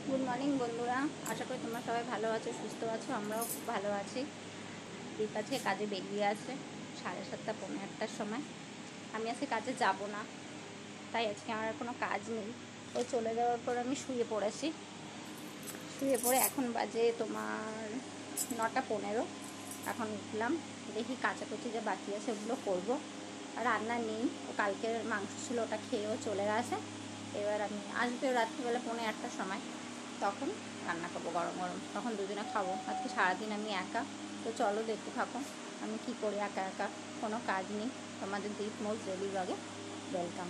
Good morning বন্ধুরা, আশা করি তোমরা সবাই ভালো আছো, সুস্থ আছো। আমরাও খুব ভালো আছি। দীপ আছে কাজে বেরিয়ে আছে 7:30 পৌনে 8টার সময়। আমি আজকে কাজে যাব না, তাই আজকে আমার কোনো কাজ নেই। ওই চলে যাওয়ার পর আমি শুয়ে পড়েছি। শুয়ে পড়ে এখন বাজে তোমার 9:15। এখন উঠলাম, দেখি কাচাকুচি যে বাকি আছে ওগুলো করবো। আর রান্না নেই, ও কালকের মাংস ছিল ওটা খেয়েও চলে গেছে। এবার আমি আসবে রাত্রিবেলা পৌনে 8টার সময়, তখন রান্না করবো গরম গরম, তখন দুজনে খাবো। আজকে সারাদিন আমি একা, তো চলো দেখতে থাকো আমি কি করি একা একা, কোনো কাজ নেই। তোমাদের দীপ মোস্ট ডেলি ব্লগে ওয়েলকাম।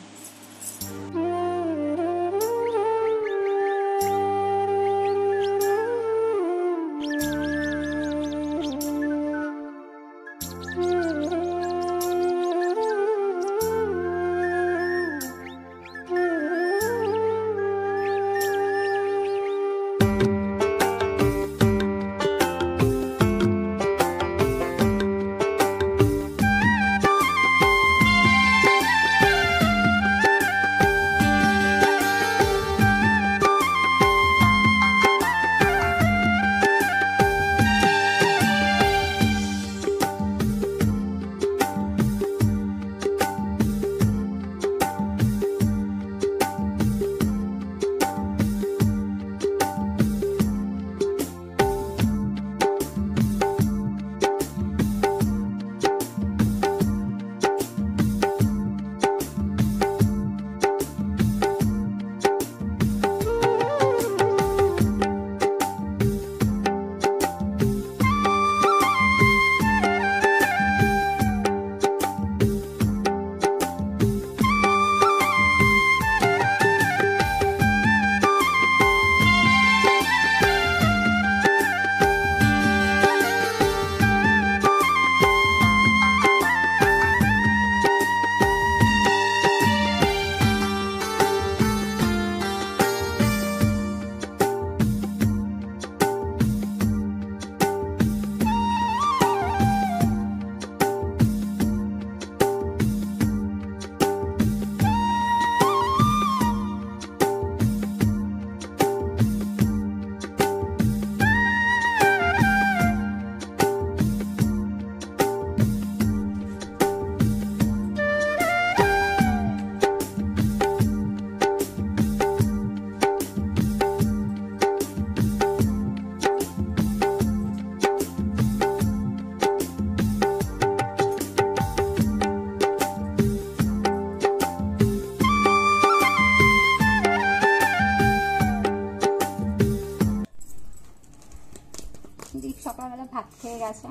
দীপ সকালবেলা ভাত খেয়ে গেছে,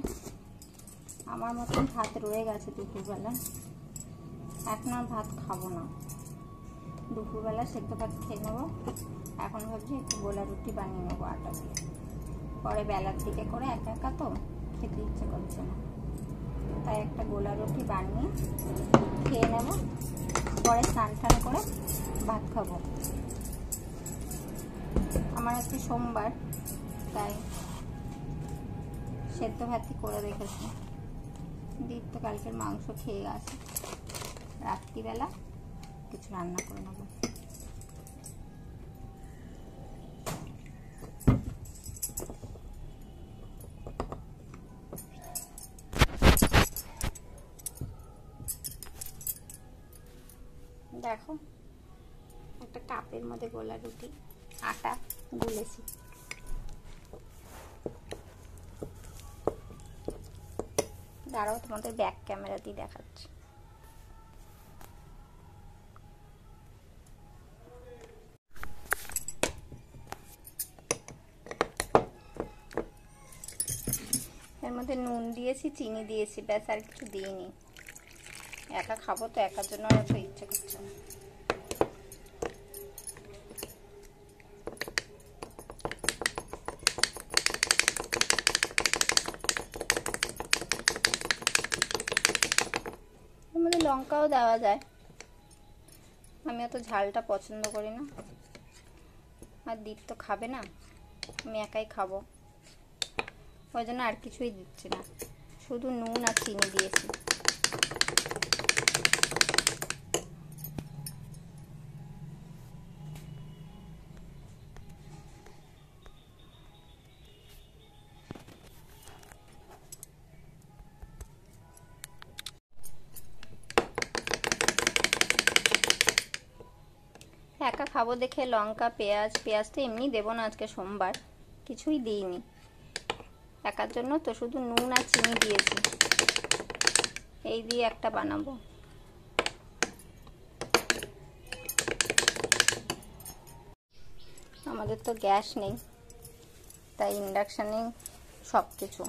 আমার মতন ভাত রয়ে গেছে দুপুরবেলা। এখন আর ভাত খাবো না, দুপুরবেলা সেদ্ধ ভাত খেয়ে নেবো। এখন ভাবছি একটু গোলা রুটি বানিয়ে নেবো আটা দিয়ে, পরে বেলার দিকে করে একা একা তো খেতে ইচ্ছে করছে না, তাই একটা গোলা রুটি বানিয়ে খেয়ে নেবো, পরে স্নান টান করে ভাত খাবো। আমার আজকে সোমবার, তাই সেদ্ধ ভাতই করে রেখেছি। দীপ তো কালকের মাংস খেয়ে গেছে, রাত্রিবেলা কিছু রান্না করে নেবো। দেখো একটা কাপের মধ্যে গোলা রুটি আটা গুলেছি। দাঁড়াও তোমাদের ব্যাক ক্যামেরা দিয়ে দেখাচ্ছি। এর মধ্যে নুন দিয়েছি, চিনি দিয়েছি, ব্যাস, আর কিছু দিইনি। একা খাবো তো, একার জন্য আর একটু ইচ্ছে করছে না। এর মধ্যে লঙ্কাও দেওয়া যায়, আমি অত ঝালটা পছন্দ করি না, আর দীপ তো খাবে না, আমি একাই খাবো, ওই জন্য আর কিছুই দিচ্ছি না, শুধু নুন আর চিনি দিয়েছি। খাবো দেখে লঙ্কা, পেঁয়াজ তো এমনি দেবো না, আজকে সোমবার, কিছুই দিইনি। একার জন্য তো শুধু নুন আর চিনি দিয়েছি, এই দিয়ে একটা বানাবো। আমাদের তো গ্যাস নেই, তাই ইন্ডাকশানে সব কিছু,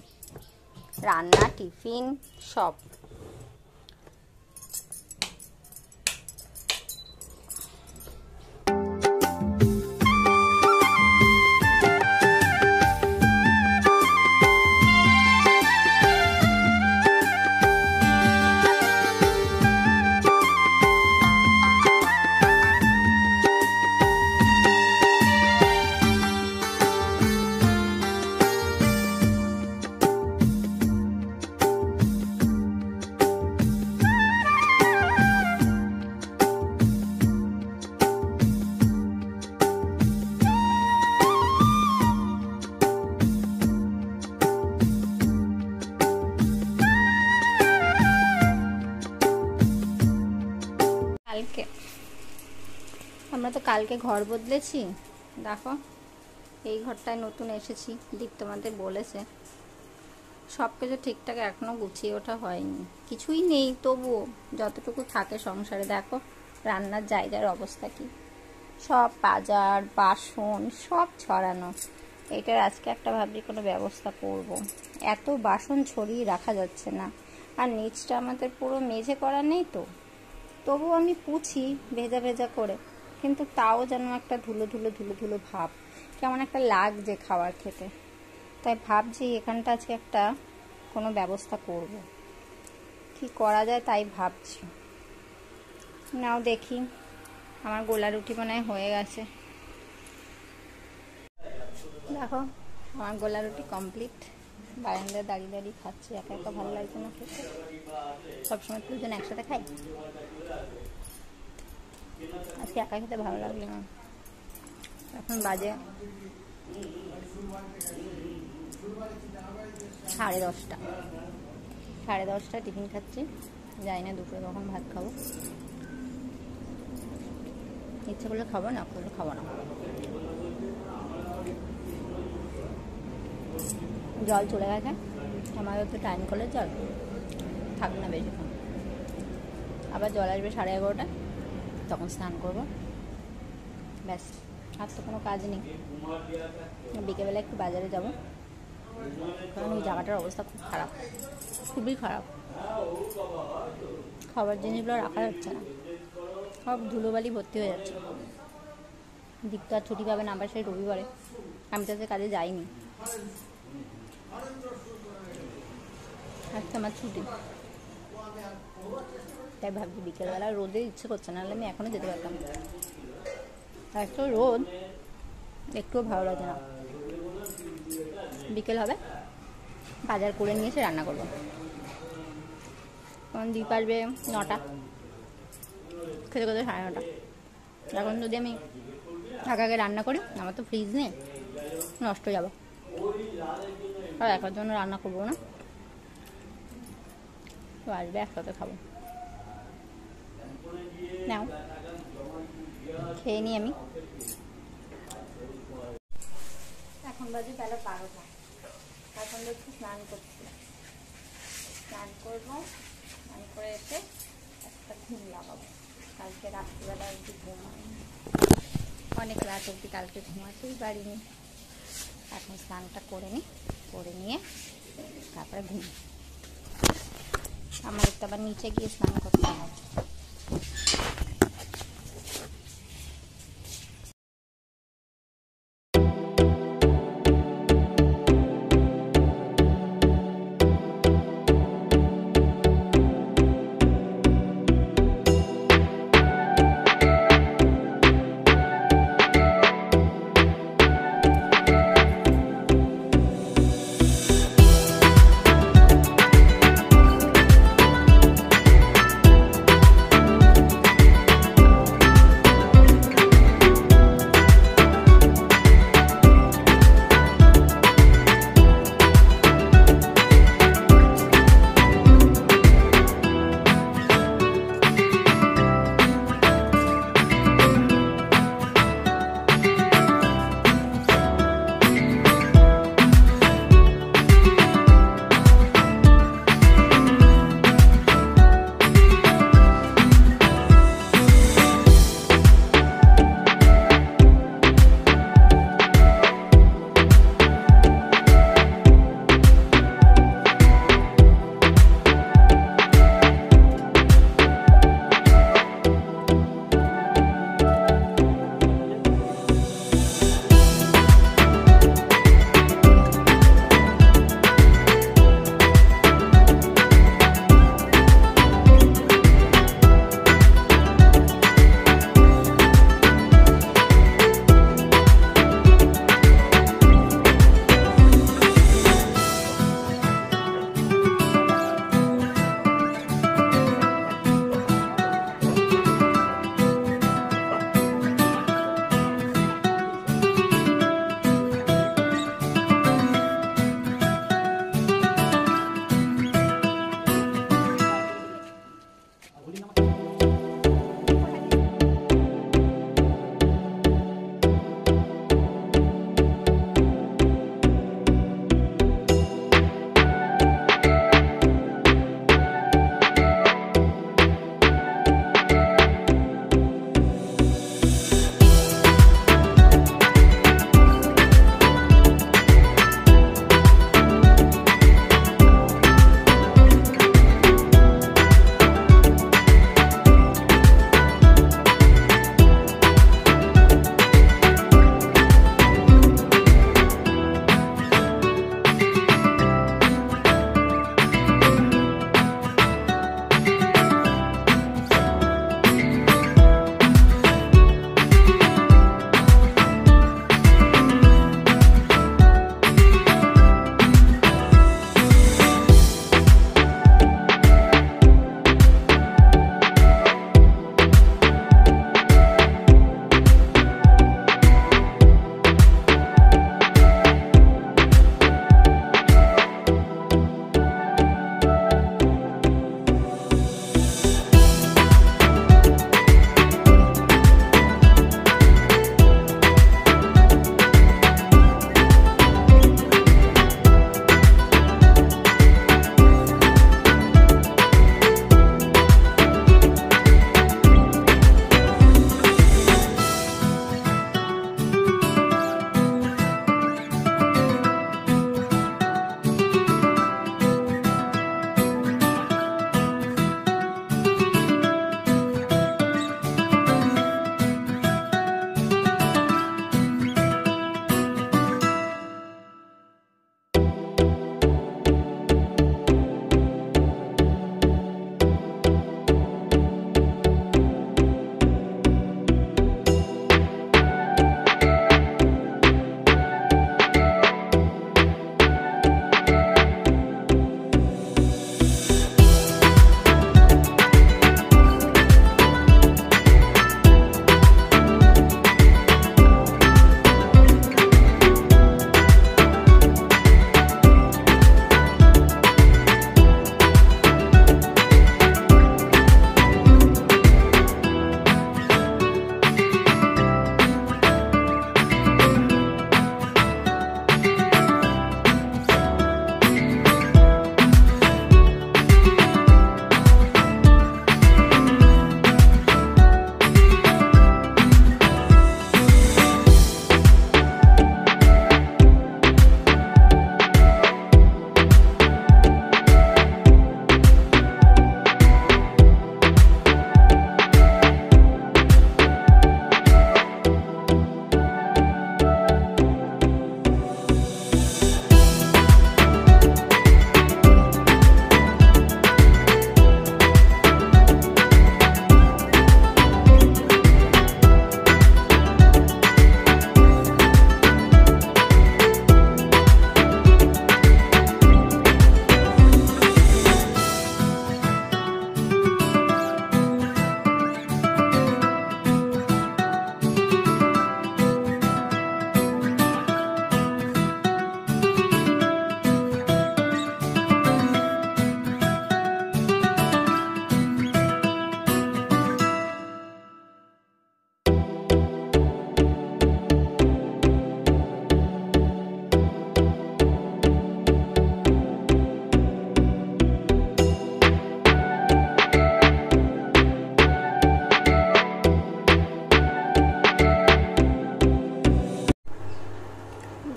রান্না, টিফিন সব। আমরা তো কালকে ঘর বদলেছি, দেখো এই ঘরটায় নতুন এসেছি। দীপ তোমাদের বলেছে, সব কিছু ঠিকঠাক এখনও গুছিয়ে ওঠা হয়নি, কিছুই নেই, তবুও যতটুকু থাকে সংসারে। দেখো রান্নার জায়গার অবস্থা কি, সব বাজার বাসন সব ছড়ানো। এটার আজকে একটা ভাবছি কোনো ব্যবস্থা করব। এত বাসন ছড়িয়ে রাখা যাচ্ছে না, আর নিচটা আমাদের পুরো মেঝে করা নেই তো, তবুও আমি পুছি ভেজা ভেজা করে, কিন্তু তাও যেন একটা ধুলো ধুলো ধুলো ধুলো ভাব, কেমন একটা লাগছে খাবার খেতে। তাই ভাবছি এখানটা আজকে একটা কোনো ব্যবস্থা করব, কি করা যায় তাই ভাবছি। নাও দেখি, আমার গোলা রুটি মনে হয়ে গেছে। দেখো আমার গোলা রুটি কমপ্লিট, বারান্দায় দাঁড়িয়ে দাঁড়িয়ে খাচ্ছি, একা একা ভালো লাগছে না খেতে, সবসময় দুজন একসাথে খাই, আজকে একা খেতে ভালো লাগলো না। এখন বাজে 10:30, 10:30 টিফিন খাচ্ছি, যাই না দুপুরে কখন ভাত খাবো, ইচ্ছে করলে খাবো, না করলে খাবো না। জল চলে গেছে, আমাদের তো টাইম কলের জল থাক না বেশিক্ষণ, আবার জল আসবে 11:30, তখন স্নান করবো, ব্যাস, আর তো কোনো কাজ নেই। বিকেলবেলা একটু বাজারে যাব, কারণ ওই জায়গাটার অবস্থা খুব খারাপ, খুবই খারাপ, খাবার জিনিসগুলো রাখা যাচ্ছে না, সব ধুলোবালি ভর্তি হয়ে যাচ্ছে। দীপ্ত আর ছুটি পাবে না, আবার সেই রবিবারে, আমি তো কাজে যাইনি, আজকে আমার ছুটি, তাই ভাবছি বিকেলবেলা রোদে ইচ্ছে করছে, নাহলে আমি এখনও যেতে পারতাম, এত রোদ একটুও ভালো লাগে না। বিকেল হবে, বাজার করে নিয়ে এসে রান্না করবো, তখন দীপ আসবে 9টা, খেতে খেতে 9:30। এখন যদি আমি আগে আগে রান্না করি, আমার তো ফ্রিজ নেই, নষ্ট হয়ে যাবো, আর একার জন্য রান্না করবো না, তো আসবে একসাথে খাবো। নাও খেয়ে নিই আমি। এখন বাজে বেলা 12টা, এখন একটু স্নান করছি, স্নান করবো, স্নান করে এসে একটা ঘুম লাগাবো, কালকে রাত্রিবেলা অবধি ঘুমাই, অনেক রাত অবধি কালকে ঘুমাতেই পারিনি। এখন স্নানটা করে নিই, করে নিয়ে তারপরে ঘুম, আমার একটু আবার নিচে গিয়ে স্নান করতে হবে।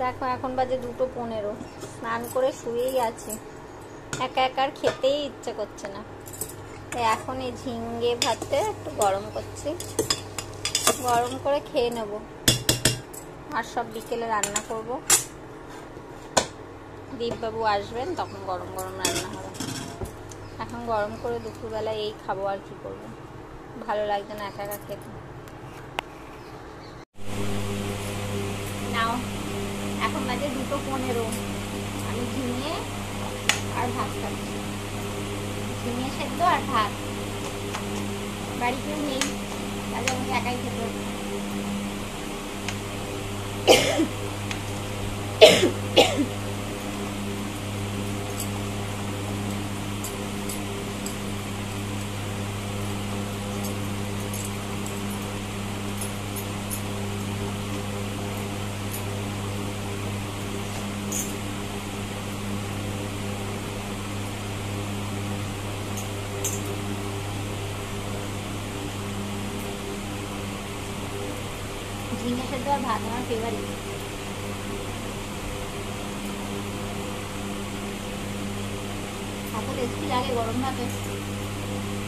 দেখো এখন বাজে 2:15, স্নান করে শুয়েই আছি, একা একার খেতেই ইচ্ছে করছে না। এখন এই ঝিঙে ভাতে একটু গরম করছি, গরম করে খেয়ে নেব। আর সব বিকেলে রান্না করব, দীপবাবু আসবেন তখন গরম গরম রান্না হবে। এখন গরম করে দুপুরবেলা এই খাবো, আর কি করবো, ভালো লাগছে না একা একা খেতে। নাও এখন বাজে 2:15, আমি ঝিঙে আর ভাত খাচ্ছি, ঝিঙে সেদ্ধ আর ভাত। বাড়ি কেউ নেই, তাহলে আমাকে একাই খেতে হচ্ছে। ঝিঙে সেদ্ধ আর ভাত আমার ফেভারিট। এত টেস্টি লাগে গরম ভাতে,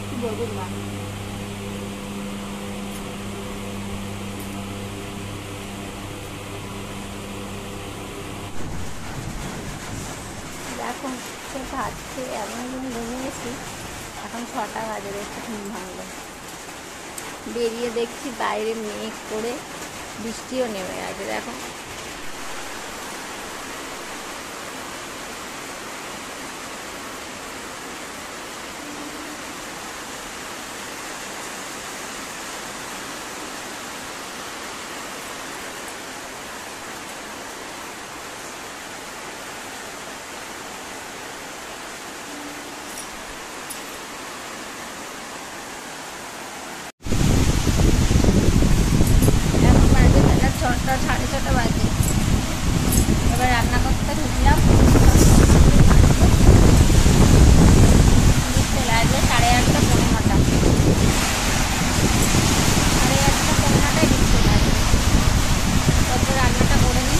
কি বলবো না। এখন ভাত খেয়ে এমন দিন ঘুমিয়েছি, এখন 6টা বাজে, দেখছি ঘুম ভাঙলো। বেরিয়ে দেখছি বাইরে মেঘ করে বৃষ্টিও নেমে গেছে। দেখো এখন বাজে বেলা 6টা, 6:30 বাজে। এবার রান্না করতে ঢুকলাম, চলে আসবে 8:30, 8:45। 8:30, 8:45 চলে আসবে। তত রান্নাটা করে নিই।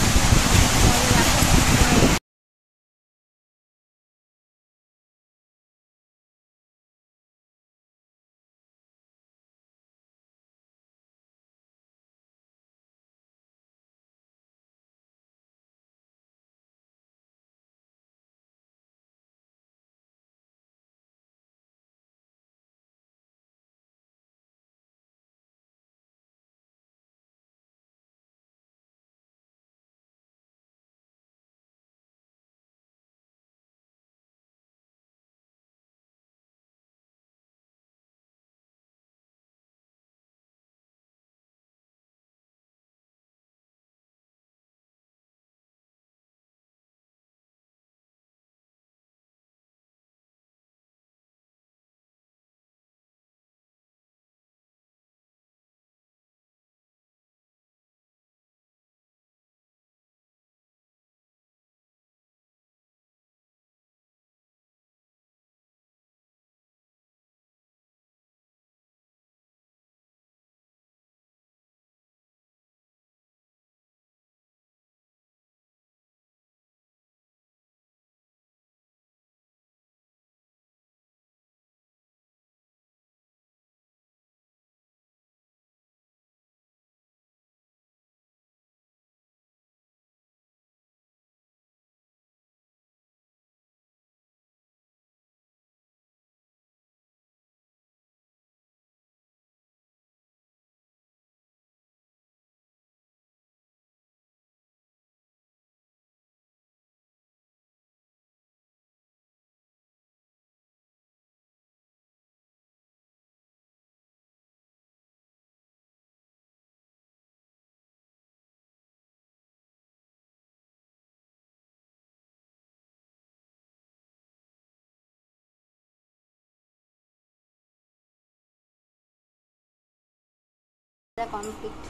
কমপ্লিট।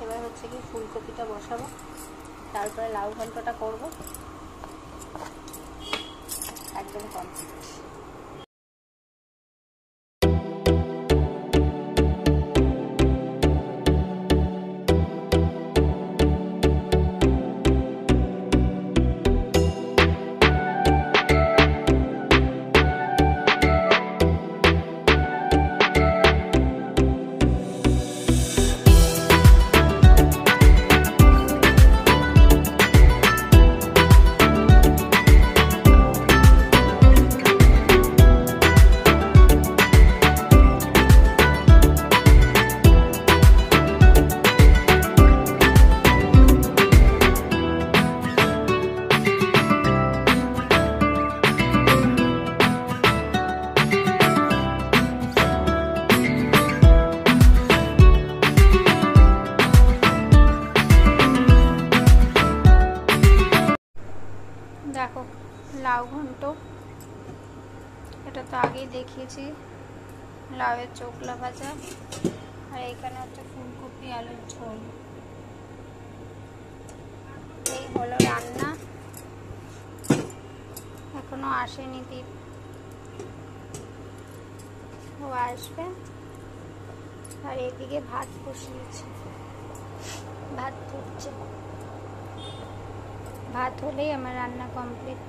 এবার হচ্ছে কি ফুলকপিটা বসাবো, তারপরে লাউ ঘন্টটা করবো, একদম কমপ্লিট। লাউ ঘন্ট, এটা তো আগেই দেখিয়েছি। লাউয়ের চোখলা ভাজা, আর এখানে হচ্ছে ফুলকপি আলুর ঝোল। এই হলো রান্না। এখনো আসেনি দীপ, ও আসবে। আর এদিকে ভাত বসিয়েছে, ভাত ফুটছে। ভাত হলেই আমার রান্না কমপ্লিট।